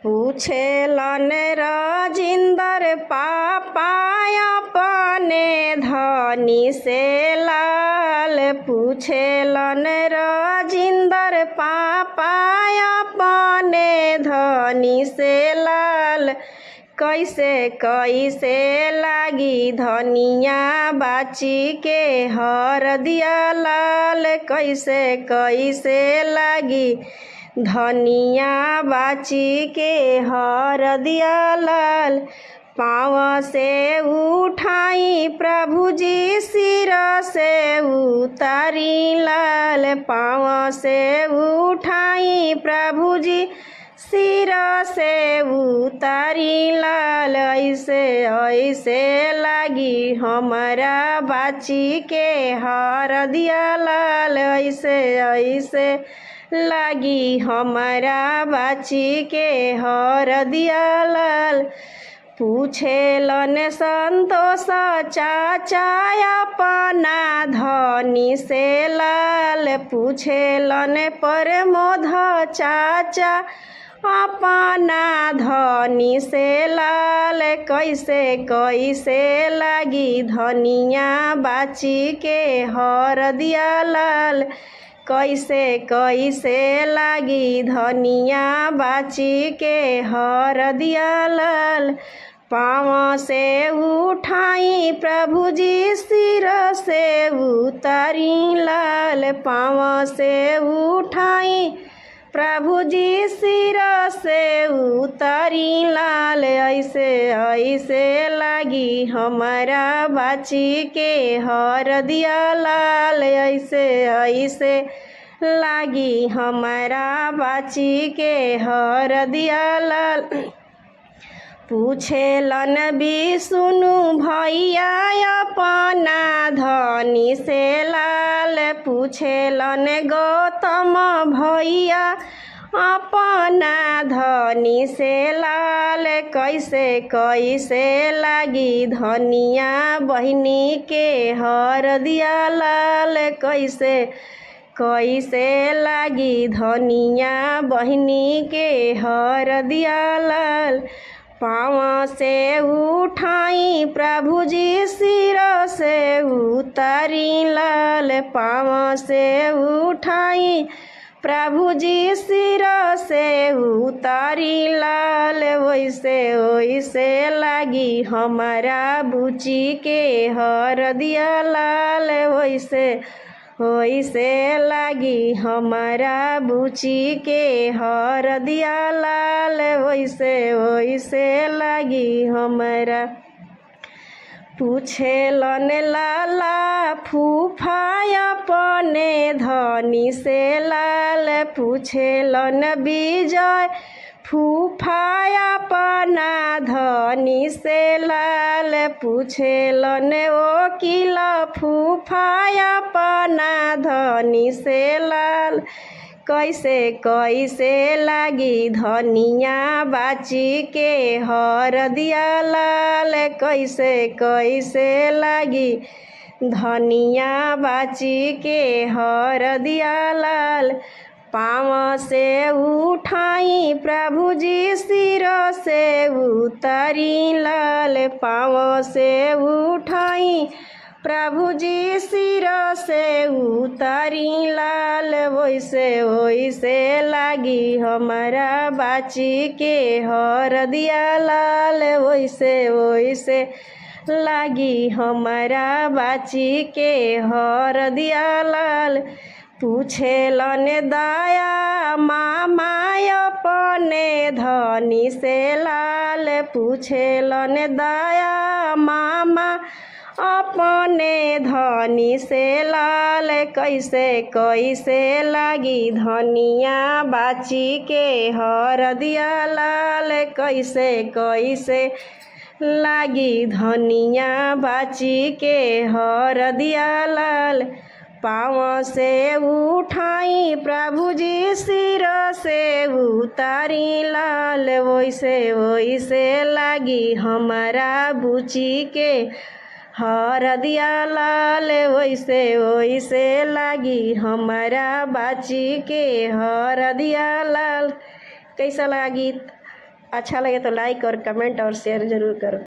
पूछेलन राजिंदर पापा अपने धनी से लाल। पूछेलन राजिंदर पापा अपने धनी से लाल। कैसे कैसे लागी धनिया बाची के हरदिया लाल। कैसे कैसे लागी धनिया बाची के हरदिया लाल। पाँव से उठाई प्रभु जी सिर से उतारी लाल। पाँव से उठाई प्रभु जी सिर से उतारी लाल। ऐसे ऐसे लागी हमारा बाची के हरदिया लाल। ऐसे ऐसे लागी हमारा बाची के हरदिया लाल। पूछेलन संतोष चाचा अपना धनी से लाल। पूछेलन प्रमोद चाचा अपना धनी से लाल। कैसे कैसे लागी धनिया बाची के हरदिया लाल। कैसे कैसे लागी धनिया बाची के हरदिया लाल। पाँव से उठाई प्रभु जी सिर से उतारी लाल। पाँव से उठाई प्रभु जी सिर से उतारी लाल। ऐसे ऐसे लागी हमारा बाची के हरदिया लाल। ऐसे ऐसे लागी हमारा बाची के हरदिया लाल। पूछेलन विष्णु भैया अपना धनी से लाल। पूछेलन गौतम भैया अपना धनी से लाल। कैसे कैसे लागी धनिया बहिनी के हरदिया लाल। कैसे कैसे लागी धनिया बहिनी के हरदिया लाल। पाँव से उठाई प्रभु जी सिर से उतारी लाल। पाँव से उठाई प्रभु जी सिर से उतारी लाल। वैसे वैसे लागी हमारा बुची के हरदिया लाल। वैसे वैसे लागी हमारा बुची के हरदिया लाल। वैसे वैसे लागी हमारा। पूछेलन लाला फूफा अपने धनी से लाल। पूछेलन विजय फूफा अपना धनी से लाल। पूछेलन वकील फूफा अपना धनी से लाल। कैसे कैसे लागी धनिया बाची के हरदिया लाल। कैसे कैसे लागी धनिया बाची के हरदिया लाल। पाँव से उठाई प्रभु जी सिर से उतारी लाल। पाँव से उठाई प्रभु जी सिर से उतारी लाल। वैसे वैसे लागी हमारा बाची के हरदिया लाल। वैसे वैसे लागी हमारा बाची के हरदिया लाल। पूछेलन दया मामा अपने धनी से लाल। पूछेलन दया मामा अपने धनी से लाल। कैसे कैसे लागी धनिया बाची के हरदिया लाल। कैसे कैसे लागी धनिया बाची के हरदिया लाल। पाँव से उठाई प्रभु जी सिर से उतारी लाल। वैसे वैसे लागी हमारा बुची के हरदिया लाल। वैसे वैसे लागी हमारा बाची के हरदिया लाल। कैसा लगा गीत? अच्छा लगे तो लाइक और कमेंट और शेयर ज़रूर करो।